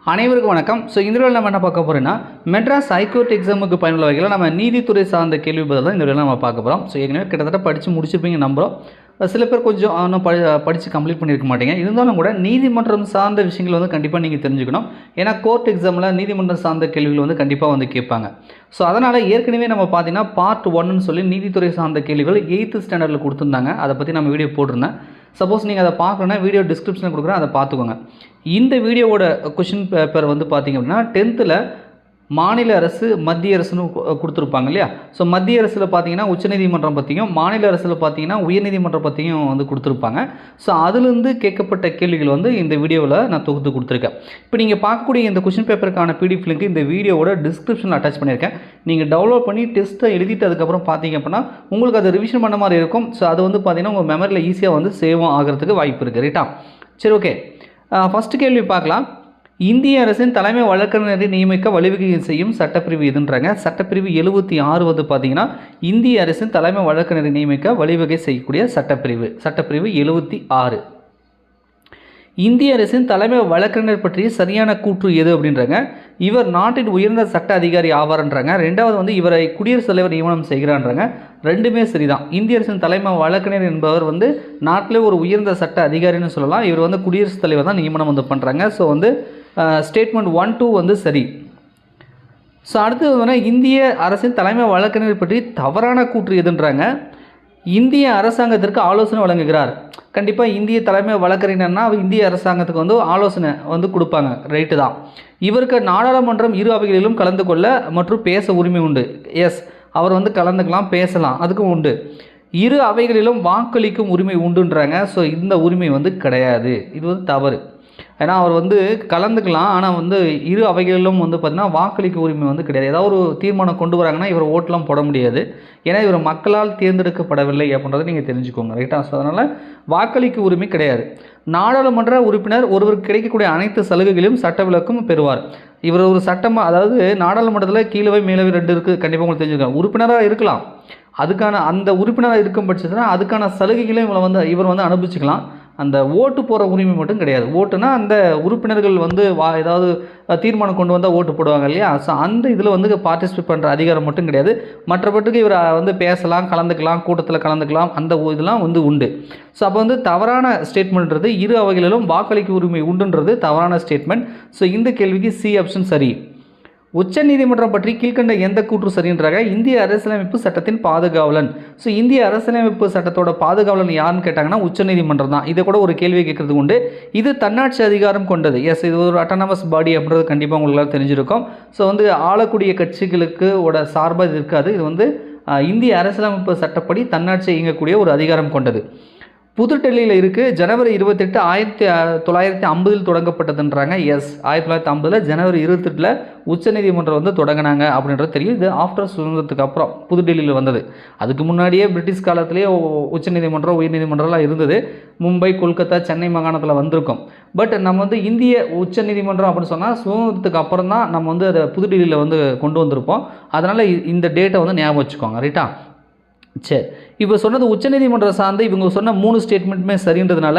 அனைவருக்கும் வணக்கம். ஸோ இந்த வீடியோவில் நம்ம என்ன பார்க்க போகிறோம்னா, மெட்ராஸ் ஹைகோர்ட் எக்ஸாமுக்கு பயனுள்ள வகையில் நம்ம நீதித்துறை சார்ந்த கேள்வி பதில் தான் இந்த வீடியோவில் நம்ம பார்க்க போகிறோம். ஸோ ஏற்கனவே கிட்டத்தட்ட படித்து முடிச்சிருப்பீங்க நம்புகிறோம். சில பேர் கொஞ்சம் இன்னும் படித்து கம்ப்ளீட் பண்ணியிருக்க மாட்டீங்க. இருந்தாலும் கூட நீதிமன்றம் சார்ந்த விஷயங்கள் வந்து கண்டிப்பாக நீங்கள் தெரிஞ்சுக்கணும். ஏன்னா கோர்ட் எக்ஸாமில் நீதிமன்றம் சார்ந்த கேள்விகள் வந்து கண்டிப்பாக வந்து கேட்பாங்க. ஸோ அதனால் ஏற்கனவே நம்ம பார்த்தீங்கன்னா பார்ட் 1ன்னு சொல்லி நீதித்துறை சார்ந்த கேள்விகள் 8th ஸ்டாண்டர்டில் கொடுத்துருந்தாங்க. அதை பற்றி நம்ம வீடியோ போட்டிருந்தேன். சப்போஸ் நீங்கள் அதை பார்க்கணுன்னா வீடியோ டிஸ்கிரிப்ஷனில் கொடுக்குறேன், அதை பார்த்துக்கோங்க. இந்த வீடியோவோட கொஷின் பேப்பர் வந்து பார்த்திங்க அப்படின்னா 10th மாநில அரசு மத்திய அரசுன்னு கொடுத்துருப்பாங்க இல்லையா. ஸோ மத்திய அரசில் பார்த்தீங்கன்னா உச்சநீதிமன்றம் பற்றியும், மாநில அரசில் பார்த்தீங்கன்னா உயர்நீதிமன்றம் பற்றியும் வந்து கொடுத்துருப்பாங்க. ஸோ அதுலேருந்து கேட்கப்பட்ட கேள்விகள் வந்து இந்த வீடியோவில் நான் தொகுத்து கொடுத்துருக்கேன். இப்போ நீங்கள் பார்க்கக்கூடிய இந்த கொஷின் பேப்பருக்கான பிடிஎஃப் லிங்க் இந்த வீடியோவோட டிஸ்கிரிப்ஷனில் அட்டாச் பண்ணியிருக்கேன். நீங்கள் டவுன்லோட் பண்ணி டெஸ்ட்டை எழுதிட்டு அதுக்கப்புறம் பார்த்தீங்க அப்படின்னா உங்களுக்கு அது ரிவிஷன் பண்ண மாதிரி இருக்கும். ஸோ அது வந்து பார்த்திங்கன்னா உங்கள் மெமரியில் ஈஸியாக வந்து சேவும் ஆகிறதுக்கு வாய்ப்பு இருக்குது. ரைட்டா? சரி, ஓகே. ஃபஸ்ட்டு கேள்வி பார்க்கலாம். இந்திய அரசின் தலைமை வழக்கறிஞரை நியமிக்க வழிவகை செய்யும் சட்டப்பிரிவு எதுன்றாங்க. சட்டப்பிரிவு 76 வந்து பார்த்தீங்கன்னா இந்திய அரசின் தலைமை வழக்கறிஞரை நியமிக்க வழிவகை செய்யக்கூடிய சட்டப்பிரிவு 76. இந்திய அரசின் தலைமை வழக்கறிஞர் பற்றிய சரியான கூற்று எது அப்படின்றாங்க. இவர் நாட்டின் உயர்ந்த சட்ட அதிகாரி ஆவார்ன்றாங்க. ரெண்டாவது வந்து இவரை குடியரசுத் தலைவர் நியமனம் செய்கிறான்றாங்க. ரெண்டுமே சரிதான். இந்திய அரசின் தலைமை வழக்கறிஞர் என்பவர் வந்து நாட்டிலே ஒரு உயர்ந்த சட்ட அதிகாரின்னு சொல்லலாம். இவர் வந்து குடியரசுத் தலைவர் தான் நியமனம் வந்து பண்ணுறாங்க. ஸோ வந்து ஸ்டேட்மெண்ட் 1, 2 வந்து சரி. ஸோ அடுத்தது வந்து இந்திய அரசின் தலைமை வழக்கறிஞர் பற்றி தவறான கூற்று எதுன்றாங்க. இந்திய அரசாங்கத்திற்கு ஆலோசனை வழங்குகிறார். கண்டிப்பாக இந்திய தலைமை வழக்கறிஞர்னா இந்திய அரசாங்கத்துக்கு வந்து ஆலோசனை வந்து கொடுப்பாங்க. ரைட்டு தான். இவருக்கு நாடாளுமன்றம் இரு அவைகளிலும் கலந்து கொள்ள மற்றும் பேச உரிமை உண்டு. எஸ், அவர் வந்து கலந்துக்கலாம், பேசலாம், அதுக்கும் உண்டு. இரு அவைகளிலும் வாக்களிக்கும் உரிமை உண்டுன்றாங்க. ஸோ இந்த உரிமை வந்து கிடையாது. இது வந்து தவறு. ஏன்னா அவர் வந்து கலந்துக்கலாம், ஆனால் வந்து இரு அவைகளிலும் வந்து பார்த்திங்கன்னா வாக்களிக்க உரிமை வந்து கிடையாது. ஏதாவது ஒரு தீர்மானம் கொண்டு வராங்கன்னா இவர் ஓட்டெலாம் போட முடியாது. ஏன்னா இவர் மக்களால் தேர்ந்தெடுக்கப்படவில்லை அப்படின்றத நீங்கள் தெரிஞ்சுக்கோங்க. ரைட்டா? ஸோ அதனால் வாக்களிக்க உரிமை கிடையாது. நாடாளுமன்ற உறுப்பினர் ஒருவருக்கு கிடைக்கக்கூடிய அனைத்து சலுகைகளையும் சட்ட விலக்கும் பெறுவார். இவர் ஒரு சட்டமாக, அதாவது நாடாளுமன்றத்தில் கீழவை மேலவை 2 இருக்குது. கண்டிப்பாக உங்களுக்கு தெரிஞ்சுக்கலாம். உறுப்பினராக இருக்கலாம், அதுக்கான அந்த உறுப்பினராக இருக்கும் பட்சத்தில் அதுக்கான சலுகைகளையும் இவர் வந்து அனுபவிச்சுக்கலாம். அந்த ஓட்டு போகிற உரிமை மட்டும் கிடையாது. ஓட்டுனா அந்த உறுப்பினர்கள் வந்து ஏதாவது தீர்மானம் கொண்டு வந்தால் ஓட்டு போடுவாங்க இல்லையா. ஸோ அந்த இதில் வந்து பார்ட்டிசிபேட் பண்ணுற அதிகாரம் மட்டும் கிடையாது. மற்றபட்டுக்கு இவர் வந்து பேசலாம், கலந்துக்கலாம், கூட்டத்தில் கலந்துக்கலாம், அந்த இதெல்லாம் வந்து உண்டு. ஸோ அப்போ வந்து தவறான ஸ்டேட்மெண்ட்ன்றது இரு அவைகளிலும் வாக்களிக்க உரிமை உண்டுன்றது தவறான ஸ்டேட்மெண்ட். ஸோ இந்த கேள்விக்கு சி ஆப்ஷன் சரி. உச்ச நீதிமன்றம் பற்றி கீழ்கண்ட எந்த கூற்று சரின்றாங்க. இந்திய அரசியலமைப்பு சட்டத்தின் பாதுகாவலன். ஸோ இந்திய அரசியலமைப்பு சட்டத்தோட பாதுகாவலன் யாருன்னு கேட்டாங்கன்னா உச்ச நீதிமன்றம் தான். இதை கூட ஒரு கேள்வி கேட்கறது உண்டு. இது தன்னாட்சி அதிகாரம் கொண்டது. எஸ், இது ஒரு அட்டானமஸ் பாடி அப்படின்றது கண்டிப்பாக உங்களுக்கு தெரிஞ்சிருக்கும். ஸோ வந்து ஆளக்கூடிய கட்சிகளுக்கு சார்பாக இது இருக்காது. இது வந்து இந்திய அரசியலமைப்பு சட்டப்படி தன்னாட்சி இயங்கக்கூடிய ஒரு அதிகாரம் கொண்டது. புதுடெல்லியில் இருக்குது. ஜனவரி 28, 1950 தொடங்கப்பட்டதுன்றாங்க. எஸ், 1950 ஜனவரி 28 உச்சநீதிமன்றம் வந்து தொடங்கினாங்க அப்படின்றது தெரியும். இது ஆஃப்டர் சுதந்திரத்துக்கு அப்புறம் புதுடெல்லியில் வந்தது. அதுக்கு முன்னாடியே பிரிட்டிஷ் காலத்திலேயே உச்சநீதிமன்றம் உயர்நீதிமன்றம்லாம் இருந்தது. மும்பை, கொல்கத்தா, சென்னை மாகாணத்தில் வந்திருக்கோம். பட் நம்ம வந்து இந்திய உச்சநீதிமன்றம் அப்படின்னு சொன்னால் சுதந்திரத்துக்கு அப்புறம் தான் நம்ம வந்து அதை புதுடெல்லியில் வந்து கொண்டு வந்திருப்போம். அதனால் இந்த டேட்டை வந்து ஞாபகம் வச்சுக்கோங்க. ரைட்டா? சரி, இப்போ சொன்னது உச்சநீதிமன்றம் சார்ந்து இவங்க சொன்ன 3 ஸ்டேட்மெண்ட்டுமே சரின்றதுனால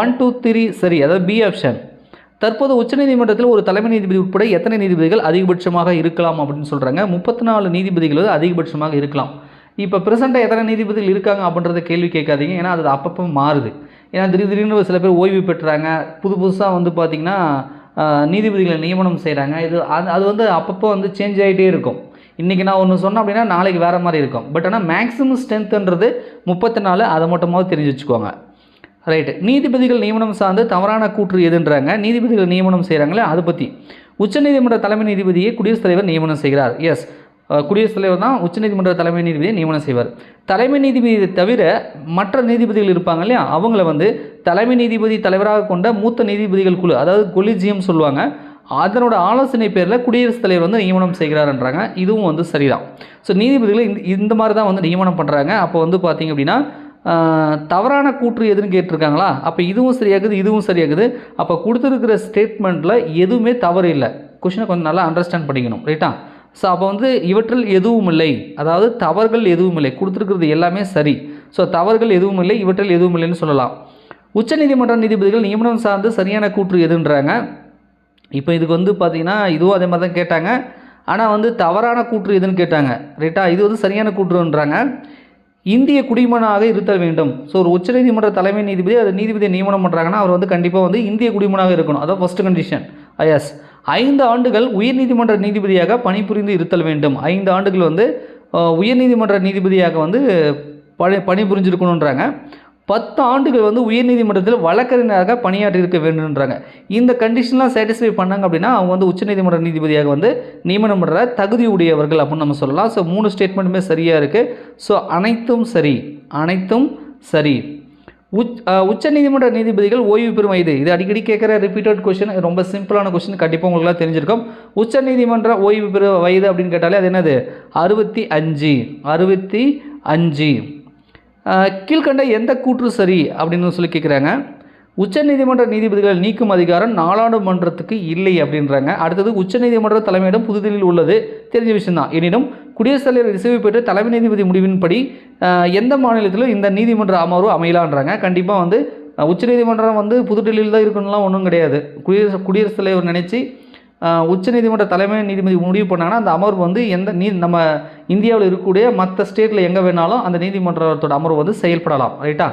1, 2, 3 சரி. அதாவது பி ஆப்ஷன். தற்போது உச்சநீதிமன்றத்தில் ஒரு தலைமை நீதிபதி உட்பட எத்தனை நீதிபதிகள் அதிகபட்சமாக இருக்கலாம் அப்படின்னு சொல்கிறாங்க. 34 நீதிபதிகள் அதிகபட்சமாக இருக்கலாம். இப்போ ப்ரெசென்ட்டாக எத்தனை நீதிபதிகள் இருக்காங்க அப்படின்றத கேள்வி கேட்காதீங்க. ஏன்னா அது அப்பப்போ மாறுது. ஏன்னா திடீர்னு சில பேர் ஓய்வு பெற்றாங்க, புதுசாக வந்து பார்த்திங்கன்னா நீதிபதிகளை நியமனம் செய்கிறாங்க. அது வந்து அப்பப்போ வந்து சேஞ்ச் ஆகிட்டே இருக்கும். இன்றைக்கி நான் ஒன்று சொன்னேன் அப்படின்னா நாளைக்கு வேறு மாதிரி இருக்கும். பட் ஆனால் மேக்ஸிமம் ஸ்ட்ரென்த்துன்றது 34. அதை மட்டுமாவது தெரிஞ்சு வச்சுக்கோங்க. ரைட்டு. நீதிபதிகள் நியமனம் சார்ந்து தவறான கூற்று எதுன்றாங்க. நீதிபதிகள் நியமனம் செய்கிறாங்களே அதை பற்றி. உச்சநீதிமன்ற தலைமை நீதிபதியை குடியரசுத் தலைவர் நியமனம் செய்கிறார். எஸ், குடியரசுத் தலைவர் தான் உச்சநீதிமன்ற தலைமை நீதிபதியை நியமனம் செய்வார். தலைமை நீதிபதியை தவிர மற்ற நீதிபதிகள் இருப்பாங்க இல்லையா, அவங்கள வந்து தலைமை நீதிபதி தலைவராக கொண்ட மூத்த நீதிபதிகள் குழு, அதாவது கொலிஜியம் சொல்லுவாங்க, அதனோட ஆலோசனை பேரில் குடியரசுத் தலைவர் வந்து நியமனம் செய்கிறாருன்றாங்க. இதுவும் வந்து சரிதான். ஸோ நீதிபதிகளை இந்த மாதிரி தான் வந்து நியமனம் பண்ணுறாங்க. அப்போ வந்து பார்த்திங்க அப்படின்னா தவறான கூற்று எதுன்னு கேட்டிருக்காங்களா. அப்போ இதுவும் சரியாகுது, இதுவும் சரியாகுது. அப்போ கொடுத்துருக்கிற ஸ்டேட்மெண்ட்டில் எதுவுமே தவறு இல்லை. கொஷினை கொஞ்சம் நல்லா அண்டர்ஸ்டாண்ட் பண்ணிக்கணும். ரைட்டா? ஸோ அப்போ வந்து இவற்றில் எதுவும் இல்லை, அதாவது தவறுகள் எதுவும் இல்லை, கொடுத்துருக்கிறது எல்லாமே சரி. ஸோ தவறுகள் எதுவும் இல்லை, இவற்றில் எதுவும் இல்லைன்னு சொல்லலாம். உச்சநீதிமன்ற நீதிபதிகள் நியமனம் சார்ந்து சரியான கூற்று எதுன்றாங்க. இப்போ இதுக்கு வந்து பார்த்தீங்கன்னா இதுவும் அதே மாதிரி தான் கேட்டாங்க. ஆனால் வந்து தவறான கூற்று எதுன்னு கேட்டாங்க. ரைட்டா? இது வந்து சரியான கூற்றுன்றாங்க. இந்திய குடிமகனாக இருத்தல் வேண்டும். ஸோ ஒரு உச்சநீதிமன்ற தலைமை நீதிபதி அது நீதிபதியை நியமனம் பண்ணுறாங்கன்னா அவர் வந்து கண்டிப்பாக வந்து இந்திய குடிமகனாக இருக்கணும். அதான் ஃபர்ஸ்ட் கண்டிஷன். எஸ். 5 ஆண்டுகள் உயர்நீதிமன்ற நீதிபதியாக பணிபுரிந்து இருத்தல் வேண்டும். 5 ஆண்டுகள் வந்து உயர்நீதிமன்ற நீதிபதியாக வந்து பணிபுரிஞ்சிருக்கணுன்றாங்க. 10 ஆண்டுகள் வந்து உயர்நீதிமன்றத்தில் வழக்கறிஞராக பணியாற்றி இருக்க வேண்டும்ன்றாங்க. இந்த கண்டிஷன்லாம் சாட்டிஸ்ஃபை பண்ணாங்க அப்படின்னா அவங்க வந்து உச்சநீதிமன்ற நீதிபதியாக வந்து நியமனம் பண்ணுற தகுதி உடையவர்கள் அப்படின்னு நம்ம சொல்லலாம். ஸோ 3 ஸ்டேட்மெண்ட்டுமே சரியாக இருக்குது. ஸோ அனைத்தும் சரி, அனைத்தும் சரி. உச்சநீதிமன்ற நீதிபதிகள் ஓய்வு பெறும் வயது, இது அடிக்கடி கேட்குற ரிப்பீட்டட் கொஸ்டின், ரொம்ப சிம்பிளான கொஸ்டின், கண்டிப்பாக உங்களுக்குலாம் தெரிஞ்சிருக்கும். உச்சநீதிமன்ற ஓய்வு பெறும் வயது அப்படின்னு கேட்டாலே அது என்னது? 65. கீழ்கண்ட எந்த கூற்று சரி அப்படின்னு சொல்லி கேட்குறாங்க. உச்சநீதிமன்ற நீதிபதிகள் நீக்கும் அதிகாரம் நாடாளுமன்றத்துக்கு இல்லை அப்படின்றாங்க. அடுத்தது உச்சநீதிமன்ற தலைமையிடம் புதுதில்லியில் உள்ளது, தெரிஞ்ச விஷயம்தான். எனினும் குடியரசுத் தலைவர் இசைவு பெற்று தலைமை நீதிபதி முடிவின்படி எந்த மாநிலத்திலும் இந்த நீதிமன்ற அமர்வு அமையலான்றாங்க. கண்டிப்பாக வந்து உச்சநீதிமன்றம் வந்து புதுடெல்லியில் தான் இருக்கணும்லாம் ஒன்றும் கிடையாது. குடியரசுத் தலைவர் நினைச்சு உச்சநீதிமன்ற தலைமை நீதிபதி முடிவு பண்ணாங்கன்னா அந்த அமர்வு வந்து நம்ம இந்தியாவில் இருக்கக்கூடிய மற்ற ஸ்டேட்டில் எங்கே வேணாலும் அந்த நீதிமன்றத்தோட அமர்வு வந்து செயல்படலாம். ரைட்டா?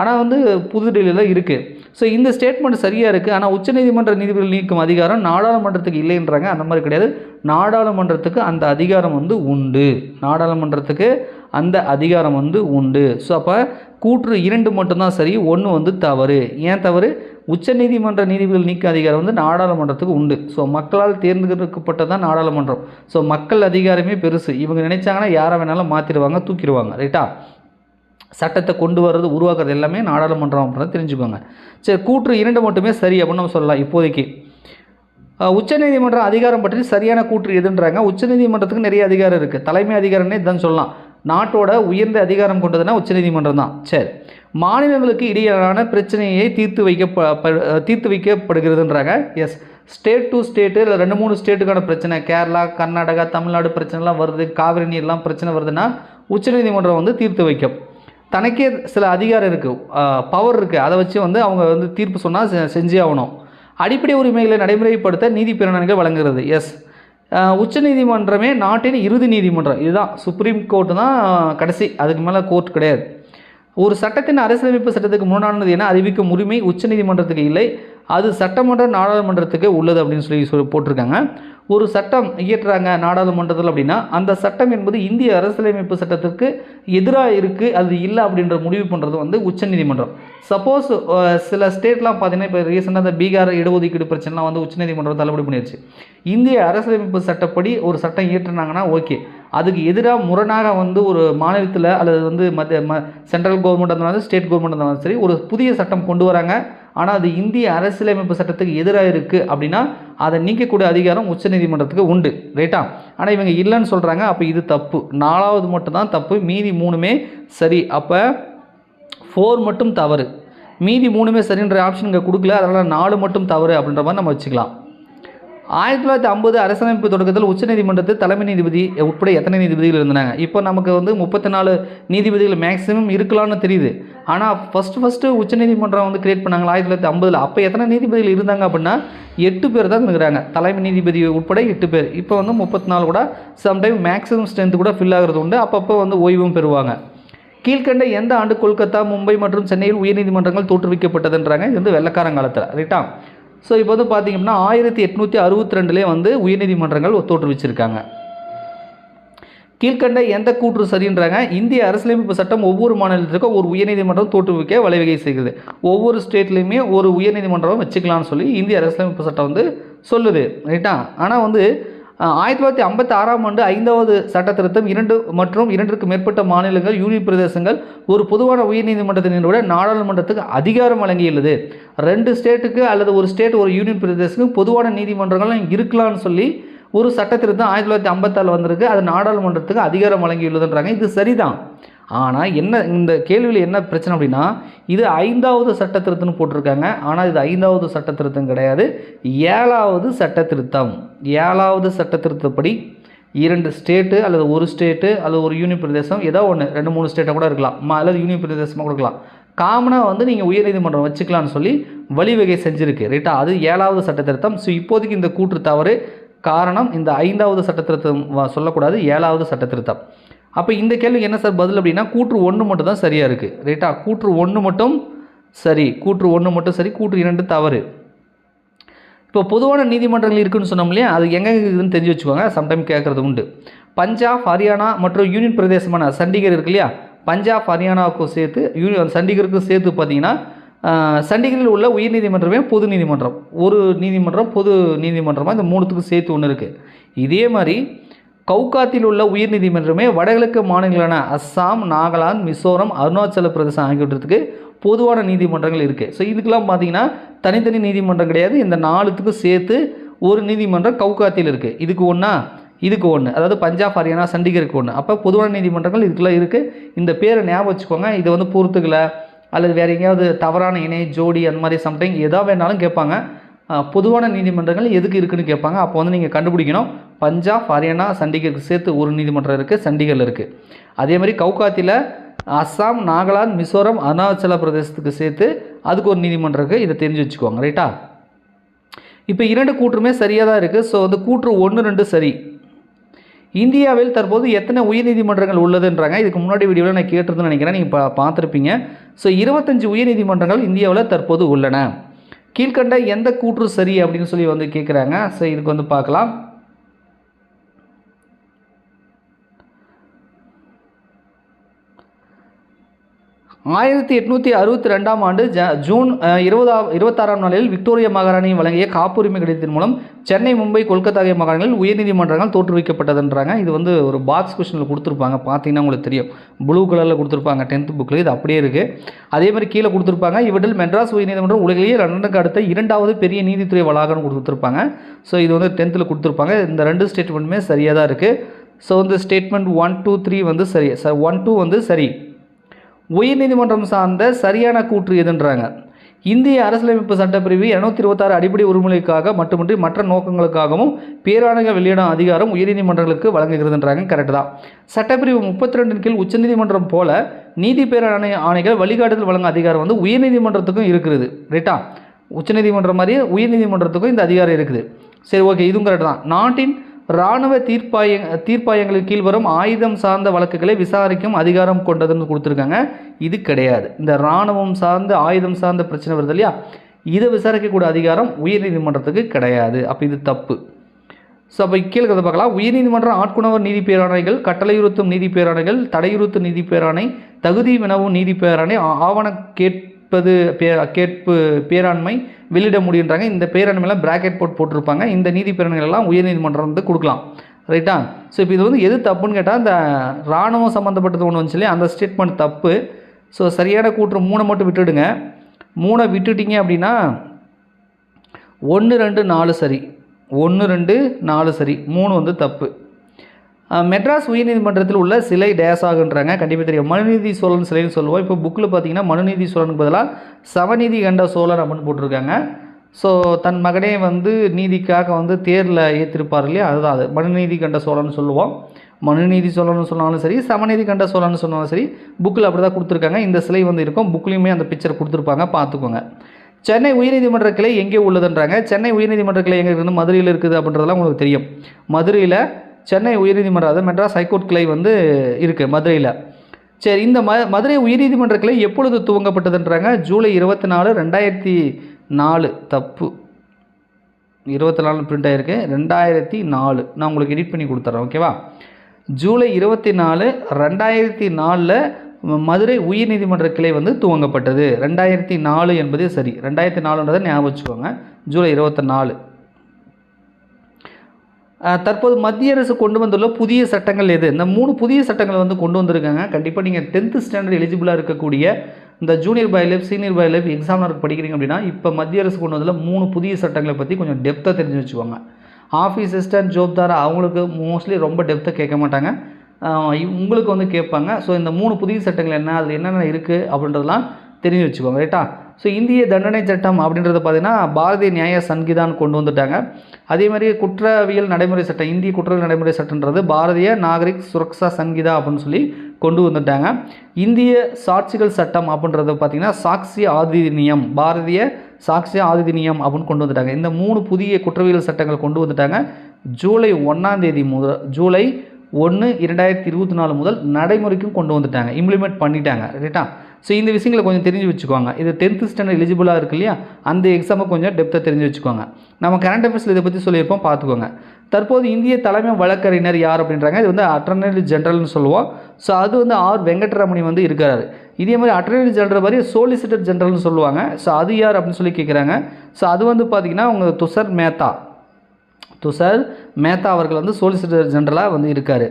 ஆனால் வந்து புதுடெல்லியில் இருக்குது. ஸோ இந்த ஸ்டேட்மெண்ட் சரியாக இருக்குது. ஆனால் உச்சநீதிமன்ற நீதிபதிகள் நீக்கும் அதிகாரம் நாடாளுமன்றத்துக்கு இல்லைன்றாங்க. அந்த மாதிரி கிடையாது. நாடாளுமன்றத்துக்கு அந்த அதிகாரம் வந்து உண்டு. நாடாளுமன்றத்துக்கு அந்த அதிகாரம் வந்து உண்டு. ஸோ அப்போ கூற்று 2 மட்டும்தான் சரி, 1 வந்து தவறு. ஏன் தவறு? உச்சநீதிமன்ற நீதிபதிகள் நீக்க அதிகாரம் வந்து நாடாளுமன்றத்துக்கு உண்டு. ஸோ மக்களால் தேர்ந்தெடுக்கப்பட்டதான் நாடாளுமன்றம். ஸோ மக்கள் அதிகாரமே பெருசு. இவங்க நினைச்சாங்கன்னா யாரை வேணாலும் மாற்றிடுவாங்க, தூக்கிடுவாங்க. ரைட்டா? சட்டத்தை கொண்டு வர்றது, உருவாக்குறது எல்லாமே நாடாளுமன்றம் அப்படின்றத தெரிஞ்சுக்கோங்க. சரி, கூற்று 2 மட்டுமே சரி அப்படின்னு நம்ம சொல்லலாம் இப்போதைக்கு. உச்சநீதிமன்ற அதிகாரம் பற்றி சரியான கூற்று எதுன்றாங்க. உச்சநீதிமன்றத்துக்கு நிறைய அதிகாரம் இருக்குது. தலைமை அதிகாரம்னே தான் சொல்லலாம். நாட்டோட உயர்ந்த அதிகாரம் கொண்டதுன்னா உச்சநீதிமன்றம் தான். சரி, மாநிலங்களுக்கு இடையிலான பிரச்சனையை தீர்த்து வைக்கப்படுகிறதுன்றாங்க. எஸ். ஸ்டேட் டு ஸ்டேட்டு இல்லை 2-3 ஸ்டேட்டுக்கான பிரச்சனை, கேரளா, கர்நாடகா, தமிழ்நாடு பிரச்சனைலாம் வருது, காவிரி நீர்லாம் பிரச்சனை வருதுன்னா உச்சநீதிமன்றம் வந்து தீர்த்து வைக்கும். தனக்கே சில அதிகாரம் இருக்குது, பவர் இருக்குது. அதை வச்சு வந்து அவங்க வந்து தீர்ப்பு சொன்னால் செஞ்சே ஆகணும். அடிப்படை உரிமைகளை நடைமுறைப்படுத்த நீதி பிரேரணைகள் வழங்குகிறது. எஸ். உச்சநீதிமன்றமே நாட்டின் இறுதி நீதிமன்றம். இதுதான் சுப்ரீம் கோர்ட்டு தான் கடைசி, அதுக்கு மேலே கோர்ட் கிடையாது. ஒரு சட்டத்தின் அரசியலமைப்பு சட்டத்துக்கு முரணானது என அறிவிக்கும் உரிமை உச்சநீதிமன்றத்துக்கு இல்லை, அது சட்டமன்ற நாடாளுமன்றத்துக்கு உள்ளது அப்படின்னு சொல்லி போட்டிருக்காங்க. ஒரு சட்டம் இயற்றுறாங்க நாடாளுமன்றத்தில் அப்படின்னா அந்த சட்டம் என்பது இந்திய அரசியலமைப்பு சட்டத்துக்கு எதிராக இருக்குது, அது இல்லை அப்படின்ற முடிவு பண்ணுறது வந்து உச்சநீதிமன்றம். சப்போஸ் சில ஸ்டேட்லாம் பார்த்தீங்கன்னா இப்போ ரீசெண்டாக அந்த பீகார் இடஒதுக்கீடு பிரச்சனைலாம் வந்து உச்சநீதிமன்றம் தள்ளுபடி பண்ணிடுச்சு. இந்திய அரசியலமைப்பு சட்டப்படி ஒரு சட்டம் இயற்றினாங்கன்னா ஓகே, அதுக்கு எதிராக முரணாக வந்து ஒரு மாநிலத்தில் அல்லது வந்து சென்ட்ரல் கவர்மெண்ட் இருந்தாலும் ஸ்டேட் கவர்மெண்ட் இருந்தாலும் சரி ஒரு புதிய சட்டம் கொண்டு வராங்க, ஆனால் அது இந்திய அரசியலமைப்பு சட்டத்துக்கு எதிராக இருக்குது அப்படின்னா அதை நீக்கக்கூடிய அதிகாரம் உச்சநீதிமன்றத்துக்கு உண்டு. ரைட்டா? ஆனால் இவங்க இல்லைன்னு சொல்கிறாங்க. அப்போ இது தப்பு. 4வது மட்டும்தான் தப்பு, மீதி 3மே சரி. அப்போ 4 மட்டும் தவறு, மீதி 3மே சரின்ற ஆப்ஷன் இங்கே கொடுக்கல, அதனால் 4 மட்டும் தவறு அப்படின்ற மாதிரி நம்ம வச்சுக்கலாம். 1950 அரசியலமைப்பு தொடக்கத்தில் உச்சநீதிமன்றத்தில் தலைமை நீதிபதி உட்பட எத்தனை நீதிபதிகள் இருந்தாங்க? இப்போ நமக்கு வந்து 34 நீதிபதிகள் மேக்ஸிமம் இருக்கலாம்னு தெரியுது. ஆனால் ஃபஸ்ட்டு உச்சநீதிமன்றம் வந்து கிரியேட் பண்ணாங்களா 1950. அப்போ எத்தனை நீதிபதிகள் இருந்தாங்க அப்படின்னா 8 பேர் தான் இருக்கிறாங்க. தலைமை நீதிபதி உட்பட 8 பேர். இப்போ வந்து 34 கூட சம்டைம் மேக்ஸிமம் ஸ்ட்ரென்த் கூட ஃபில் ஆகிறது உண்டு. அப்பப்போ வந்து ஓய்வும் பெறுவாங்க. கீழ்கண்ட எந்த ஆண்டு கொல்கத்தா, மும்பை மற்றும் சென்னையில் உயர்நீதிமன்றங்கள் தோற்றுவிக்கப்பட்டதுன்றாங்க. இது வந்து வெள்ளக்காரங்காலத்தில். ரைட்டா? ஸோ இப்போ வந்து பார்த்திங்கன்னா 1862 வந்து உயர்நீதிமன்றங்கள் தோற்றுவிச்சிருக்காங்க. கீழ்கண்ட எந்த கூற்று சரின்றாங்க. இந்திய அரசியலமைப்பு சட்டம் ஒவ்வொரு மாநிலத்திற்கும் ஒரு உயர்நீதிமன்றம் தோற்றுவிக்க வழிவகை செய்கிறது. ஒவ்வொரு ஸ்டேட்லேயுமே ஒரு உயர்நீதிமன்றம் வச்சுக்கலாம்னு சொல்லி இந்திய அரசியலமைப்பு சட்டம் வந்து சொல்லுது. ரைட்டா? ஆனால் வந்து 1956ஆம் ஆண்டு 5வது சட்ட திருத்தம் 2 மற்றும் 2க்கு மேற்பட்ட மாநிலங்கள், யூனியன் பிரதேசங்கள் ஒரு பொதுவான உயர்நீதிமன்றத்தினை விட நாடாளுமன்றத்துக்கு அதிகாரம் வழங்கியுள்ளது. 2 ஸ்டேட்டுக்கு அல்லது ஒரு ஸ்டேட் ஒரு யூனியன் பிரதேசத்துக்கு பொதுவான நீதிமன்றங்களும் இருக்கலாம்னு சொல்லி ஒரு சட்ட திருத்தம் 1956 வந்திருக்கு. அது நாடாளுமன்றத்துக்கு அதிகாரம் வழங்கியுள்ளதுன்றாங்க. இது சரிதான். ஆனால் என்ன இந்த கேள்வியில் என்ன பிரச்சனை அப்படின்னா இது 5வது சட்ட திருத்தம்னு போட்டிருக்காங்க. ஆனால் இது 5வது சட்ட திருத்தம் கிடையாது, 7வது சட்ட திருத்தம். 7வது சட்ட திருத்தப்படி 2 ஸ்டேட்டு அல்லது ஒரு ஸ்டேட்டு அல்லது ஒரு யூனியன் பிரதேசம் ஏதோ ஒன்று 2-3 ஸ்டேட்டாக கூட இருக்கலாம், அல்லது யூனியன் பிரதேசமாக கொடுக்கலாம். காமனாக வந்து நீங்கள் உயர்நீதிமன்றம் வச்சுக்கலாம்னு சொல்லி வழிவகை செஞ்சுருக்கு. ரைட்டா? அது 7வது சட்ட திருத்தம். ஸோ இப்போதைக்கு இந்த கூற்று தவறு. காரணம் இந்த 5வது சட்ட திருத்தம் சொல்லக்கூடாது, 7வது சட்ட திருத்தம். அப்போ இந்த கேள்விக்கு என்ன சார் பதில் அப்படின்னா, கூற்று 1 மட்டும் தான் சரியாக இருக்குது. ரைட்டா? கூற்று 1 மட்டும் சரி, கூற்று 1 மட்டும் சரி, கூற்று 2 தவறு. இப்போ பொதுவான நீதிமன்றங்கள் இருக்குதுன்னு சொன்னோம் இல்லையா, அது எங்கே இருக்குதுன்னு தெரிஞ்சு வச்சுக்கோங்க. சம்டைம் கேட்குறது உண்டு. பஞ்சாப், ஹரியானா மற்றும் யூனியன் பிரதேசமான சண்டிகர் இருக்கு இல்லையா, பஞ்சாப் ஹரியானாவுக்கும் சேர்த்து சண்டிகருக்கும் சேர்த்து பார்த்தீங்கன்னா சண்டிகரில் உள்ள உயர்நீதிமன்றமே பொது நீதிமன்றம். ஒரு நீதிமன்றம் பொது நீதிமன்றமாக இந்த 3த்துக்கும் சேர்த்து ஒன்று இருக்குது. இதே மாதிரி கவுகாத்தில் உள்ள உயர்நீதிமன்றமே வடகிழக்கு மாநிலங்களான அஸ்ஸாம், நாகாலாந்து, மிசோரம், அருணாச்சல பிரதேசம் ஆகியவற்றுக்கு பொதுவான நீதிமன்றங்கள் இருக்குது. ஸோ இதுக்கெல்லாம் பார்த்தீங்கன்னா தனித்தனி நீதிமன்றம் கிடையாது. இந்த 4த்துக்கும் சேர்த்து ஒரு நீதிமன்றம் கவுகாத்தில் இருக்குது. இதுக்கு ஒன்று, அதாவது பஞ்சாப், ஹரியானா, சண்டிகருக்கு ஒன்று. அப்போ பொதுவான நீதிமன்றங்கள் இதுக்கெல்லாம் இருக்குது. இந்த பேரை ஞாபகம் வச்சுக்கோங்க. இதை வந்து பொறுத்துக்கலை அல்லது வேறு எங்கேயாவது தவறான இணை ஜோடி அந்த மாதிரி சம்டைம் எதா வேணாலும் கேட்பாங்க. பொதுவான நீதிமன்றங்கள் எதுக்கு இருக்குதுன்னு கேட்பாங்க. அப்போ வந்து நீங்கள் கண்டுபிடிக்கணும். பஞ்சாப், ஹரியானா, சண்டிகருக்கு சேர்த்து ஒரு நீதிமன்றம் இருக்குது, சண்டிகரில் இருக்குது. அதே மாதிரி கவுகாத்தில் அஸ்ஸாம், நாகாலாந்து, மிசோரம், அருணாச்சல பிரதேசத்துக்கு சேர்த்து அதுக்கு ஒரு நீதிமன்றம் இருக்குது. இதை தெரிஞ்சு வச்சுக்கோங்க. ரைட்டா? இப்போ 2 கூற்றுமே சரியாக தான் இருக்குது. ஸோ வந்து கூற்று 1, 2 சரி. இந்தியாவில் தற்போது எத்தனை உயர்நீதிமன்றங்கள் உள்ளதுன்றாங்க. இதுக்கு முன்னாடி வீடியோவில் நான் கேட்டிருந்தேன்னு நினைக்கிறேன், நீங்கள் பார்த்துருப்பீங்க. ஸோ 25 உயர்நீதிமன்றங்கள் இந்தியாவில் தற்போது உள்ளன. கீழ்கண்ட எந்த கூற்று சரி அப்படின்னு சொல்லி வந்து கேட்குறாங்க. ஸோ இதுக்கு வந்து பார்க்கலாம். ஆயிரத்தி 862ஆம் ஆண்டு ஜூன் 26ஆம் நாளில் விக்டோரியா மகாராணி வழங்கிய காப்புரிமை கடிதத்தின் மூலம் சென்னை, மும்பை, கொல்கத்தா ஆகிய மாகாணங்களில் உயர்நீதிமன்றங்கள் தோற்றுவிக்கப்பட்டதுன்றாங்க. இது வந்து ஒரு பாக்ஸ் கொஸ்டினில் கொடுத்துருப்பாங்க. பார்த்தீங்கன்னா உங்களுக்கு தெரியும், ப்ளூ கலரில் கொடுத்துருப்பாங்க 10th புக்கில். இது அப்படியே இருக்குது. அதே மாதிரி கீழே கொடுத்துருப்பாங்க, இவற்றில் மெட்ராஸ் உயர்நீதிமன்றம் உலகிலேயே லண்டனுக்கு அடுத்த 2வது பெரிய நீதித்துறை வளாகம்னு கொடுத்துருப்பாங்க. ஸோ இது வந்து 10th கொடுத்துருப்பாங்க. இந்த 2 ஸ்டேட்மெண்ட்டுமே சரியாக தான் இருக்குது. ஸோ வந்து ஸ்டேட்மெண்ட் 1, 2, 3 வந்து சரி. 1, 2 வந்து சரி. உயர்நீதிமன்றம் சார்ந்த சரியான கூற்று எதுன்றாங்க. இந்திய அரசியலமைப்பு சட்டப்பிரிவு 226 அடிப்படை உரிமைகளுக்காக மட்டுமின்றி மற்ற நோக்கங்களுக்காகவும் பேராணைகள் வெளியிடும் அதிகாரம் உயர்நீதிமன்றங்களுக்கு வழங்குகிறதுன்றாங்க. கரெக்டு தான். சட்டப்பிரிவு 32 கீழ் உச்சநீதிமன்றம் போல நீதி பேராணை ஆணைகள் வழிகாட்டுதல் வழங்கும் அதிகாரம் வந்து உயர்நீதிமன்றத்துக்கும் இருக்கிறது. ரைட்டா? உச்சநீதிமன்றம் மாதிரியே உயர்நீதிமன்றத்துக்கும் இந்த அதிகாரம் இருக்குது. சரி, ஓகே, இதுவும் கரெக்டு தான். நாட்டின் இராணுவ தீர்ப்பாயங்களின் கீழ் வரும் ஆயுதம் சார்ந்த வழக்குகளை விசாரிக்கும் அதிகாரம் கொண்டதுன்னு கொடுத்துருக்காங்க. இது கிடையாது. இந்த இராணுவம் சார்ந்த ஆயுதம் சார்ந்த பிரச்சனை வருது இல்லையா, இதை விசாரிக்கக்கூடிய அதிகாரம் உயர்நீதிமன்றத்துக்கு கிடையாது. அப்போ இது தப்பு. ஸோ அப்போ கீழே பார்க்கலாம். உயர்நீதிமன்றம் ஆட்கொணவர் நீதி பேராணைகள், கட்டளையுறுத்தும் நீதி பேராணைகள், தடையுறுத்தும் நீதி பேராணை, தகுதி வினவும் நீதி பேராணை, ஆவண கேட்பு பேராண்மை வெளியிட முடியுன்றாங்க. இந்த பேராண்மையெல்லாம் பிராக்கெட் போட்டிருப்பாங்க. இந்த நீதி பேராண்மைகளெல்லாம் உயர்நீதிமன்றம் வந்து கொடுக்கலாம். ரைட்டா? ஸோ இப்போ இது வந்து எது தப்புன்னு கேட்டால், இந்த இராணுவம் சம்மந்தப்பட்டது ஒன்று வந்துச்சு இல்லையா, அந்த ஸ்டேட்மெண்ட் தப்பு. ஸோ சரியான கூற்று 3 மட்டும் விட்டுடுங்க. 3 விட்டுட்டிங்க அப்படின்னா 1, 2, 4 சரி. 1, 2, 4 சரி. 3 வந்து தப்பு. மெட்ராஸ் உயர்நீதிமன்றத்தில் உள்ள சிலை டேஸ் ஆகுன்றாங்க. கண்டிப்பாக தெரியும், மனுநீதி சோழன் சிலைன்னு சொல்லுவோம். இப்போ புக்கில் பார்த்தீங்கன்னா மனுநீதி சோழனுக்கு பதிலாக சவநீதி கண்ட சோழன் அப்படின்னு போட்டிருக்காங்க. ஸோ தன் மகனே வந்து நீதிக்காக வந்து தேரில் ஏற்றிருப்பார் இல்லையா, அதுதான் அது மனுநீதி கண்ட சோழன் சொல்லுவோம். மனுநீதி சோழன் சொன்னாலும் சரி, சமநீதி கண்ட சோழன் சொன்னாலும் சரி, புக்கில் அப்படி தான் கொடுத்துருக்காங்க. இந்த சிலை வந்து இருக்கும், புக்லேயுமே அந்த பிக்சர் கொடுத்துருப்பாங்க, பார்த்துக்கோங்க. சென்னை உயர்நீதிமன்ற கிளை எங்கே உள்ளதுன்றாங்க. சென்னை உயர்நீதிமன்ற கிளை எங்கே இருக்குது? மதுரையில் இருக்குது அப்படின்றதெல்லாம் உங்களுக்கு தெரியும். மதுரையில் சென்னை உயர்நீதிமன்றம், அதாவது மெட்ராஸ் ஹைகோர்ட் கிளை வந்து இருக்குது மதுரையில். சரி, இந்த மதுரை உயர்நீதிமன்ற கிளை எப்பொழுது துவங்கப்பட்டதுன்றாங்க. ஜூலை 24, 2004. தப்பு. 24 பிரிண்ட் ஆகிருக்கு, 2004. நான் உங்களுக்கு எடிட் பண்ணி கொடுத்துட்றேன், ஓகேவா? ஜூலை 24, 2004 மதுரை உயர்நீதிமன்ற கிளை வந்து துவங்கப்பட்டது. 2004 என்பதே சரி. 2004ன்றதை ஞாபகம் வச்சுக்கோங்க. ஜூலை 24. தற்போது மத்திய அரசு கொண்டு வந்துள்ள புதிய சட்டங்கள் எது? இந்த 3 புதிய சட்டங்களை வந்து கொண்டு வந்திருக்காங்க. கண்டிப்பாக நீங்கள் 10th ஸ்டாண்டர்ட் எலிஜிபிளாக இருக்கக்கூடிய இந்த junior bailiff, senior bailiff எக்ஸாமினருக்கு படிக்கிறீங்க அப்படின்னா, இப்போ மத்திய அரசு கொண்டு வந்ததில் 3 புதிய சட்டங்களை பற்றி கொஞ்சம் டெப்த்தாக தெரிஞ்சு வச்சுக்கோங்க. ஆஃபீஸ் அசிஸ்டன்ட், ஜோப்தார் அவங்களுக்கு மோஸ்ட்லி ரொம்ப டெப்த்தாக கேட்க மாட்டாங்க, உங்களுக்கு வந்து கேட்பாங்க. ஸோ இந்த 3 புதிய சட்டங்கள் என்ன, அதில் என்னென்ன இருக்குது அப்படின்றதெல்லாம் தெரிஞ்சு வச்சுக்கோங்க. ரைட்டா? ஸோ இந்திய தண்டனை சட்டம் அப்படின்றத பார்த்தீங்கன்னா பாரதிய நியாய சங்கீதான் கொண்டு வந்துட்டாங்க. அதே மாதிரி குற்றவியல் நடைமுறை சட்டம், இந்திய குற்றவியல் நடைமுறை சட்டன்றது பாரதிய நாகரிக் சுரக்ஷா சங்கீதா அப்படின்னு சொல்லி கொண்டு வந்துட்டாங்க. இந்திய சாட்சிகள் சட்டம் அப்படின்றது பார்த்திங்கன்னா சாட்சி அதிநியம், பாரதிய சாட்சி அதிநியம் அப்படின்னு கொண்டு வந்துட்டாங்க. இந்த 3 புதிய குற்றவியல் சட்டங்கள் கொண்டு வந்துட்டாங்க. ஜூலை 1ஆம் தேதி முதல் ஜூலை 1, 2024 முதல் நடைமுறைக்கும் கொண்டு வந்துட்டாங்க, இம்ப்ளிமெண்ட் பண்ணிட்டாங்க. ரைட்டா? ஸோ இந்த விஷயங்களை கொஞ்சம் தெரிஞ்சு வச்சுக்கோங்க. இது 10th ஸ்டாண்டர்ட் எலிஜிபிளாக இருக்கு இல்லையா, அந்த எக்ஸாமை கொஞ்சம் டெப்த்தாக தெரிஞ்சு வச்சுக்கோங்க. நம்ம கரண்ட் அஃபேர்ஸில் இதை பற்றி சொல்லியிருப்போம், பார்த்துக்கோங்க. தற்போது இந்திய தலைமை வழக்கறிஞர் யார் அப்படின்றாங்க. இது வந்து அட்டர்னரி ஜெனரல்னு சொல்லுவோம். ஸோ அது வந்து ஆர் வெங்கட்ரமணி வந்து இருக்கிறாரு. இதே மாதிரி அட்டர்னரி ஜெனரல் மாதிரி சோலிசிட்டர் ஜெனரல்னு சொல்லுவாங்க. ஸோ அது யார் அப்படின்னு சொல்லி கேட்குறாங்க. ஸோ அது வந்து பார்த்திங்கன்னா அவங்க துஷார் மேத்தா அவர்கள் வந்து சோலிசிட்டர் ஜெனரலாக வந்து இருக்கார்.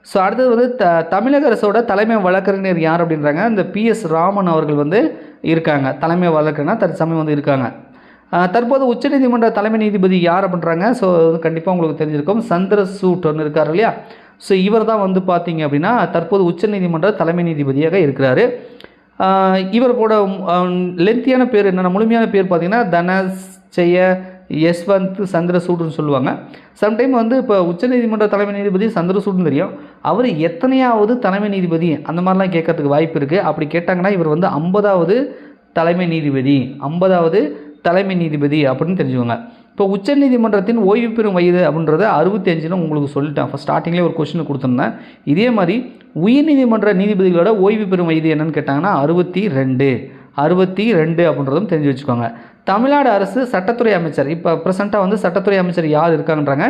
ஸோ அடுத்தது வந்து தமிழக அரசோட தலைமை வழக்கறிஞர் யார் அப்படின்றாங்க. இந்த PS ராமன் அவர்கள் வந்து இருக்காங்க, தலைமை வழக்கறிஞர் தற்சமயம் வந்து இருக்காங்க. தற்போது உச்சநீதிமன்ற தலைமை நீதிபதி யார் அப்படின்றாங்க. ஸோ கண்டிப்பாக உங்களுக்கு தெரிஞ்சிருக்கும், சந்திரசூட் ஒன்று இருக்கார் இல்லையா. ஸோ இவர் தான் வந்து பார்த்தீங்க அப்படின்னா தற்போது உச்சநீதிமன்ற தலைமை நீதிபதியாக இருக்கிறார். இவரோட லென்த்தியான பேர் என்னென்ன, முழுமையான பேர் பார்த்தீங்கன்னா தனஞ்சய யஸ்வந்த் சந்திரசூட்னு சொல்லுவாங்க. சம்டைம் வந்து இப்போ உச்சநீதிமன்ற தலைமை நீதிபதி சந்திரசூட்னு தெரியும், அவர் எத்தனையாவது தலைமை நீதிபதி அந்த மாதிரிலாம் கேட்கறதுக்கு வாய்ப்பு இருக்குது. அப்படி கேட்டாங்கன்னா இவர் வந்து 50வது தலைமை நீதிபதி அப்படின்னு தெரிஞ்சுக்கோங்க. இப்போ உச்சநீதிமன்றத்தின் ஓய்வு பெறும் வயது அப்படின்றத 65ன்னு உங்களுக்கு சொல்லிட்டேன், ஃபஸ்ட் ஸ்டார்டிங்லேயே ஒரு கொஸ்டின் கொடுத்துருந்தேன். இதே மாதிரி உயர்நீதிமன்ற நீதிபதிகளோட ஓய்வு பெறும் வயது என்னன்னு கேட்டாங்கன்னா 62 அப்படின்றதும் தெரிஞ்சு வச்சுக்கோங்க. தமிழ்நாடு அரசு சட்டத்துறை அமைச்சர், இப்போ ப்ரெசென்ட்டாக வந்து சட்டத்துறை அமைச்சர் யார் இருக்காங்கன்றாங்க.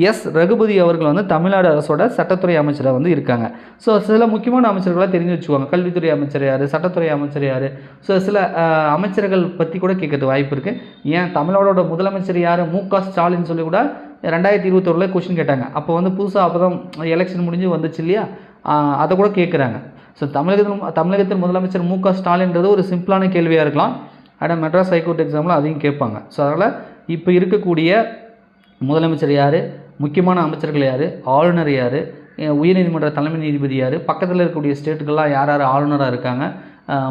எஸ் ரகுபதி அவர்கள் வந்து தமிழ்நாடு அரசோட சட்டத்துறை அமைச்சராக வந்து இருக்காங்க. ஸோ சில முக்கியமான அமைச்சர்களாக தெரிஞ்சு வச்சுக்கோங்க. கல்வித்துறை அமைச்சர் யார், சட்டத்துறை அமைச்சர் யார். ஸோ சில அமைச்சர்கள் பற்றி கூட கேட்கறது வாய்ப்பு இருக்குது. ஏன் தமிழ்நாடோட முதலமைச்சர் யார், மு.க. ஸ்டாலின் சொல்லி கூட 2021 கொஸ்டின் கேட்டாங்க. அப்போ வந்து புதுசாக அப்போ தான் எலெக்ஷன் முடிஞ்சு வந்துச்சு இல்லையா, அதை கூட கேட்குறாங்க. ஸோ தமிழகத்தின் முதலமைச்சர் மு.க. ஸ்டாலின்றது ஒரு சிம்பிளான கேள்வியாக இருக்கலாம், ஆனால் மெட்ராஸ் ஹைகோர்ட் எக்ஸாமில் அதையும் கேட்பாங்க. ஸோ அதனால் இப்போ இருக்கக்கூடிய முதலமைச்சர் யார், முக்கியமான அமைச்சர்கள் யார், ஆளுநர் யார், உயர்நீதிமன்ற தலைமை நீதிபதி யார், பக்கத்தில் இருக்கக்கூடிய ஸ்டேட்டுக்கெல்லாம் யார் ஆளுநராக இருக்காங்க,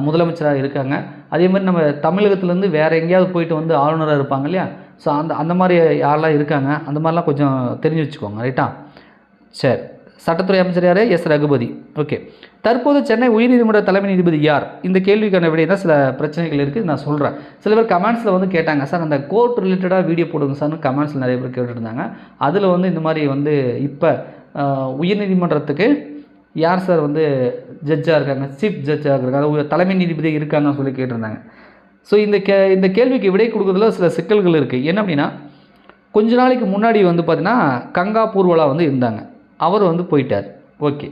முதலமைச்சராக இருக்காங்க. அதே மாதிரி நம்ம தமிழகத்துலேருந்து வேறு எங்கேயாவது போயிட்டு வந்து ஆளுநராக இருப்பாங்க இல்லையா. ஸோ அந்த மாதிரி யாரெல்லாம் இருக்காங்க, அந்த மாதிரிலாம் கொஞ்சம் தெரிஞ்சு வச்சுக்கோங்க. ரைட்டா? சரி, சட்டத்துறை அமைச்சர் யார், எஸ் ரகுபதி. ஓகே, தற்போது சென்னை உயர்நீதிமன்ற தலைமை நீதிபதி யார்? இந்த கேள்விக்கான விடை தான் சில பிரச்சனைகள் இருக்குது, நான் சொல்கிறேன். சில பேர் கமெண்ட்ஸில் வந்து கேட்டாங்க, சார் அந்த கோர்ட் ரிலேட்டடாக வீடியோ போடுங்க சார்னு கமெண்ட்ஸில் நிறைய பேர் கேட்டுருந்தாங்க. அதில் வந்து இந்த மாதிரி வந்து இப்போ உயர்நீதிமன்றத்துக்கு யார் சார் வந்து ஜட்ஜாக இருக்காங்க, சீஃப் ஜட்ஜாக இருக்காங்க, அதாவது தலைமை நீதிபதி இருக்காங்கன்னு சொல்லி கேட்டிருந்தாங்க. ஸோ இந்த கேள்விக்கு விடை கொடுக்குறதுல சில சிக்கல்கள் இருக்குது. என்ன அப்படின்னா, கொஞ்ச நாளைக்கு முன்னாடி வந்து பார்த்திங்கன்னா கங்கா பூர்வலா வந்து இருந்தாங்க, அவர் வந்து போயிட்டார். ஓகே,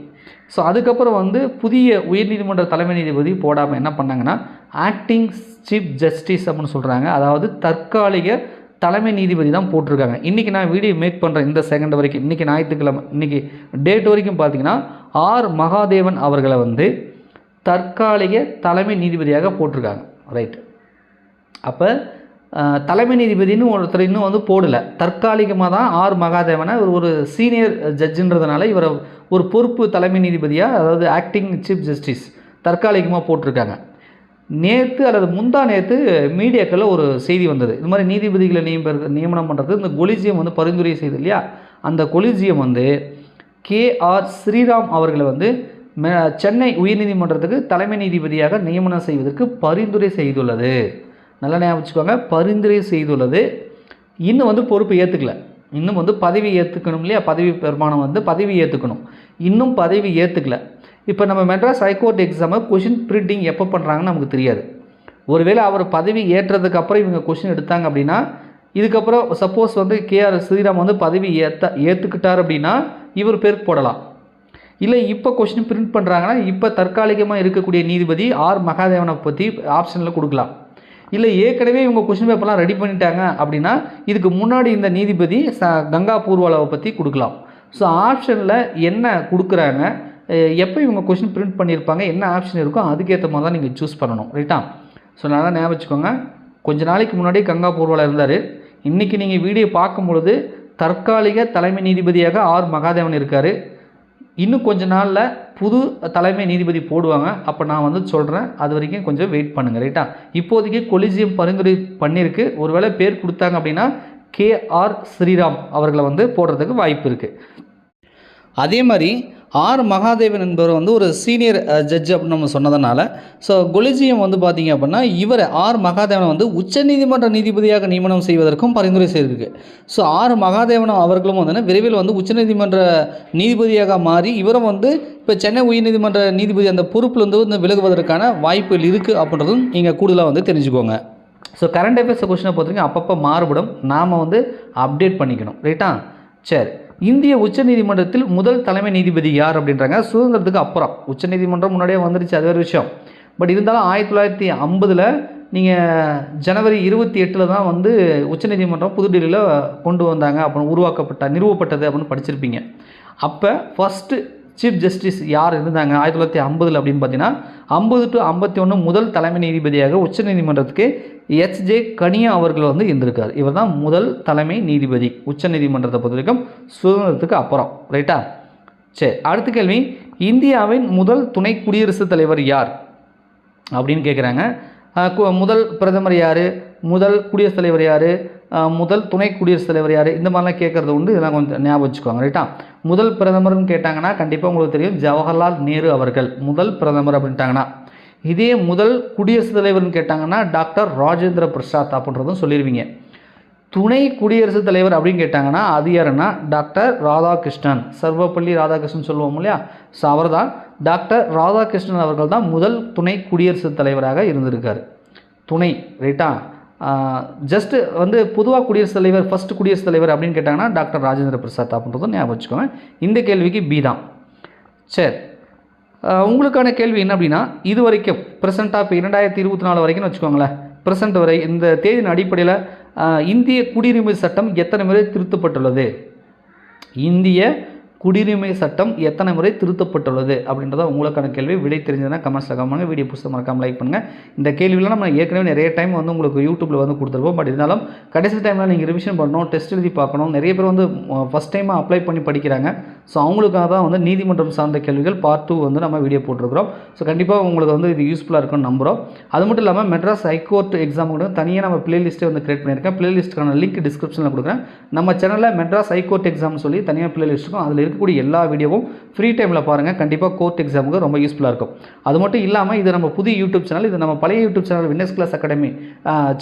ஸோ அதுக்கப்புறம் வந்து புதிய உயர்நீதிமன்ற தலைமை நீதிபதி போடாமல் என்ன பண்ணாங்கன்னா ஆக்டிங் சீஃப் ஜஸ்டிஸ் அப்படின்னு சொல்கிறாங்க. அதாவது தற்காலிக தலைமை நீதிபதி தான் போட்டிருக்காங்க. இன்றைக்கி நான் வீடியோ மேக் பண்ணுறேன் இந்த செகண்ட் வரைக்கும், இன்றைக்கி ஞாயிற்றுக்கிழமை, இன்றைக்கி டேட் வரைக்கும் பார்த்திங்கன்னா ஆர் மகாதேவன் அவர்களை வந்து தற்காலிக தலைமை நீதிபதியாக போட்டிருக்காங்க. ரைட், அப்போ தலைமை நீதிபதினு ஒருத்தர் இன்னும் வந்து போடலை, தற்காலிகமாக தான் ஆர் மகாதேவனை ஒரு சீனியர் ஜட்ஜுன்றதுனால இவரை ஒரு பொறுப்பு தலைமை நீதிபதியாக, அதாவது ஆக்டிங் சீஃப் ஜஸ்டிஸ் தற்காலிகமாக போட்டிருக்காங்க. நேற்று அல்லது முந்தா நேற்று மீடியாக்களில் ஒரு செய்தி வந்தது, இது மாதிரி நீதிபதிகளை நியமனம் பண்ணுறது இந்த கொலிஜியம் வந்து பரிந்துரை செய்து இல்லையா, அந்த கொலிஜியம் வந்து KR ஸ்ரீராம் அவர்களை வந்து சென்னை உயர்நீதிமன்றத்துக்கு தலைமை நீதிபதியாக நியமனம் செய்வதற்கு பரிந்துரை செய்துள்ளது. நல்லா ஞாபகம் வச்சுக்கோங்க, பரிந்துரை செய்துள்ளது. இன்னும் வந்து பொறுப்பு ஏற்றுக்கல, இன்னும் வந்து பதவி ஏற்றுக்கணும் இல்லையா, பதவி பெருமானம் வந்து பதவி ஏற்றுக்கணும், இன்னும் பதவி ஏற்றுக்கல. இப்போ நம்ம மெட்ராஸ் ஹைகோர்ட் எக்ஸாமை கொஷின் பிரிண்டிங் எப்போ பண்ணுறாங்கன்னு நமக்கு தெரியாது. ஒருவேளை அவர் பதவி ஏற்றதுக்கப்புறம் இவங்க கொஷின் எடுத்தாங்க அப்படின்னா, இதுக்கப்புறம் சப்போஸ் வந்து KR ஸ்ரீராம் வந்து பதவி ஏற்றுக்கிட்டார் அப்படின்னா இவர் பேருக்கு போடலாம். இல்லை இப்போ கொஷின் பிரிண்ட் பண்ணுறாங்கன்னா இப்போ தற்காலிகமாக இருக்கக்கூடிய நீதிபதி ஆர் மகாதேவனை பற்றி ஆப்ஷனில் கொடுக்கலாம். இல்லை ஏற்கனவே இவங்க கொஷின் பேப்பர்லாம் ரெடி பண்ணிட்டாங்க அப்படின்னா இதுக்கு முன்னாடி இந்த நீதிபதி கங்கா பூர்வாலாவை பற்றி கொடுக்கலாம். ஸோ ஆப்ஷனில் என்ன கொடுக்குறாங்க, எப்போ இவங்க கொஷின் பிரிண்ட் பண்ணியிருப்பாங்க, என்ன ஆப்ஷன் இருக்கோ அதுக்கேற்ற மாதிரி தான் நீங்கள் சூஸ் பண்ணணும். ரைட்டா? ஸோ நல்லா ஞாபகம் வச்சுக்கோங்க, கொஞ்ச நாளைக்கு முன்னாடி கங்கா பூர்வாலா இருந்தார், இன்றைக்கி நீங்கள் வீடியோ பார்க்கும்பொழுது தற்காலிக தலைமை நீதிபதியாக ஆர் மகாதேவன் இருக்கார். இன்னும் கொஞ்ச நாளில் புது தலைமை நீதிபதி போடுவாங்க, அப்போ நான் வந்து சொல்கிறேன், அது வரைக்கும் கொஞ்சம் வெயிட் பண்ணுங்கள். ரைட்டா? இப்போதைக்கு கொலிஜியம் பரிந்துரை பண்ணியிருக்கு, ஒருவேளை பேர் கொடுத்தாங்க அப்படின்னா KR ஸ்ரீராம் அவர்களை வந்து போடுறதுக்கு வாய்ப்பு இருக்குது. அதே மாதிரி ஆர் மகாதேவன் என்பவர் வந்து ஒரு சீனியர் ஜட்ஜ் அப்படின்னு நம்ம சொன்னதுனால ஸோ கொலிஜியம் வந்து பார்த்திங்க அப்படின்னா இவர் ஆர் மகாதேவனை வந்து உச்சநீதிமன்ற நீதிபதியாக நியமனம் செய்வதற்கும் பரிந்துரை செய்திருக்கு. ஸோ ஆர் மகாதேவன் அவர்களும் வந்து விரைவில் வந்து உச்சநீதிமன்ற நீதிபதியாக மாறி இவரும் வந்து இப்போ சென்னை உயர்நீதிமன்ற நீதிபதி அந்த பொறுப்பில் வந்து விலகுவதற்கான வாய்ப்புகள் இருக்குது அப்படின்றதும் நீங்கள் கூடுதலாக வந்து தெரிஞ்சுக்கோங்க. ஸோ கரண்ட் அஃபேர்ஸ் கொஸ்டினை பொறுத்தவரைக்கும் அப்பப்போ மாறுபடும், நாம் வந்து அப்டேட் பண்ணிக்கணும். ரைட்டா? சரி, இந்திய உச்சநீதிமன்றத்தில் முதல் தலைமை நீதிபதி யார் அப்படின்றாங்க. சுதந்திரத்துக்கு அப்புறம் உச்சநீதிமன்றம் முன்னாடியே வந்துருச்சு, அது வேறு விஷயம். பட் இருந்தாலும் 1950 நீங்கள் ஜனவரி 28 தான் வந்து உச்சநீதிமன்றம் புதுடில்லியில் கொண்டு வந்தாங்க, அப்புறம் நிறுவப்பட்டது அப்படின்னு படிச்சிருப்பீங்க. அப்போ ஃபஸ்ட்டு சீஃப் ஜஸ்டிஸ் யார் இருந்தாங்க 1950 அப்படின்னு பார்த்தீங்கன்னா 50 to 51 முதல் தலைமை நீதிபதியாக உச்சநீதிமன்றத்துக்கு HJ கனியா அவர்கள் வந்து இருந்திருக்கார். இவர் தான் முதல் தலைமை நீதிபதி உச்சநீதிமன்றத்தை பொறுத்த வரைக்கும் சுதந்திரத்துக்கு அப்புறம். ரைட்டா? சரி, அடுத்த கேள்வி, இந்தியாவின் முதல் துணை குடியரசுத் தலைவர் யார் அப்படின்னு கேட்குறாங்க. முதல் பிரதமர் யார், முதல் குடியரசுத் தலைவர் யார், முதல் துணை குடியரசுத் தலைவர் யார், இந்த மாதிரிலாம் கேட்குறது உண்டு. இதெல்லாம் கொஞ்சம் ஞாபகம் வச்சுக்கோங்க. ரைட்டா? முதல் பிரதமர்னு கேட்டாங்கன்னா கண்டிப்பாக உங்களுக்கு தெரியும் ஜவஹர்லால் நேரு அவர்கள் முதல் பிரதமர் அப்படின்ட்டாங்கன்னா. இதே முதல் குடியரசுத் தலைவர்னு கேட்டாங்கன்னா டாக்டர் ராஜேந்திர பிரசாத் அப்படின்றதும் சொல்லிடுவீங்க. துணை குடியரசுத் தலைவர் அப்படின்னு கேட்டாங்கன்னா அது யாருன்னா டாக்டர் ராதாகிருஷ்ணன், சர்வப்பள்ளி ராதாகிருஷ்ணன் சொல்லுவோம் இல்லையா? ஸோ அவர் தான் டாக்டர் ராதாகிருஷ்ணன் அவர்கள் தான் முதல் துணை குடியரசுத் தலைவராக இருந்திருக்கார். துணை. ரைட்டா? ஜஸ்ட்டு வந்து பொதுவாக குடியரசுத் தலைவர் ஃபஸ்ட்டு குடியரசுத் தலைவர் அப்படின்னு கேட்டாங்கன்னா டாக்டர் ராஜேந்திர பிரசாத் அப்படின்றதும் ஞாபகம் வச்சுக்கோங்க. இந்த கேள்விக்கு பி தான். சரி, உங்களுக்கான கேள்வி என்ன அப்படின்னா, இது வரைக்கும் ப்ரெசென்ட்டாக இப்போ 2024 வரைக்கும்னு வச்சுக்கோங்களேன், ப்ரெசென்ட் வரை இந்த தேதியின் அடிப்படையில் இந்திய குடியுரிமை சட்டம் எத்தனை முறை திருத்தப்பட்டுள்ளது, இந்திய குடியுரிமை சட்டம் எத்தனை முறை திருத்தப்பட்டுள்ளது அப்படின்றத உங்களுக்கான கேள்வி. விடை தெரிஞ்சதுன்னா கமெண்ட்ஸில் கமெண்ட், வீடியோ புதுசாக மறக்காமல் லைக் பண்ணுங்கள். இந்த கேள்வியெலாம் நம்ம ஏற்கனவே நிறைய டைம் வந்து உங்களுக்கு யூடியூப்பில் வந்து கொடுத்துருப்போம். பட் இருந்தாலும் கடைசி டைமில் நீங்கள் ரிவிஷன் பண்ணணும், டெஸ்ட் எழுதி பார்க்கணும். நிறைய பேர் வந்து ஃபஸ்ட் டைமாக அப்ளை பண்ணி படிக்கிறாங்க. ஸோ அவங்களுக்காக தான் வந்து நீதிமன்றம் சார்ந்த கேள்விகள் பார்ட் 2 வந்து நம்ம வீடியோ போட்டிருக்கிறோம். ஸோ கண்டிப்பாக உங்களுக்கு வந்து இது யூஸ்ஃபுல்லாக இருக்குன்னு நம்புகிறோம். அது மட்டும் இல்லாமல் மெட்ராஸ் ஹைகோர்ட் எக்ஸாமுக்கு தனியாக நம்ம பிளேலிஸ்ட்டை வந்து கிரியேட் பண்ணியிருக்கேன். பிளேலிஸ்ட்டுக்கான லிங்க் டிஸ்கிரிப்ஷனில் கொடுக்குறேன். நம்ம சேனலில் மெட்ராஸ் ஹைகோர்ட் எக்ஸாம் சொல்லி தனியாக பிளேலிஸ்ட் இருக்கும். அதில் இருக்கக்கூடிய எல்லா வீடியோவும் ஃப்ரீ டைமில் பாருங்கள். கண்டிப்பாக கோர்ட் எக்ஸாமுக்கு ரொம்ப யூஸ்ஃபுல்லாக இருக்கும். அது மட்டும் இல்லாமல் இது நம்ம புதிய யூடியூப் சேனல், இது நம்ம பழைய YouTube channel winners class academy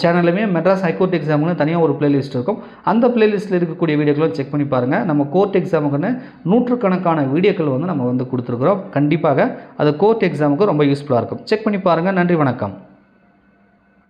சேனலுமே மெட்ராஸ் ஹைகோர்ட் எக்ஸாமுக்கு தனியாக ஒரு பிளேலிஸ்ட் இருக்கும். அந்த பிளேலிஸ்ட்டில் இருக்கக்கூடிய வீடியோக்களும் செக் பண்ணி பாருங்கள். நம்ம கோர்ட் எக்ஸாமுக்குன்னு நூற்றுக்கணக்கான வீடியோக்கள் வந்து நம்ம வந்து கொடுத்துருக்குறோம். கண்டிப்பாக அது கோர்ட் எக்ஸாமுக்கு ரொம்ப யூஸ்ஃபுல்லாக இருக்கும். செக் பண்ணி பாருங்கள். நன்றி, வணக்கம்.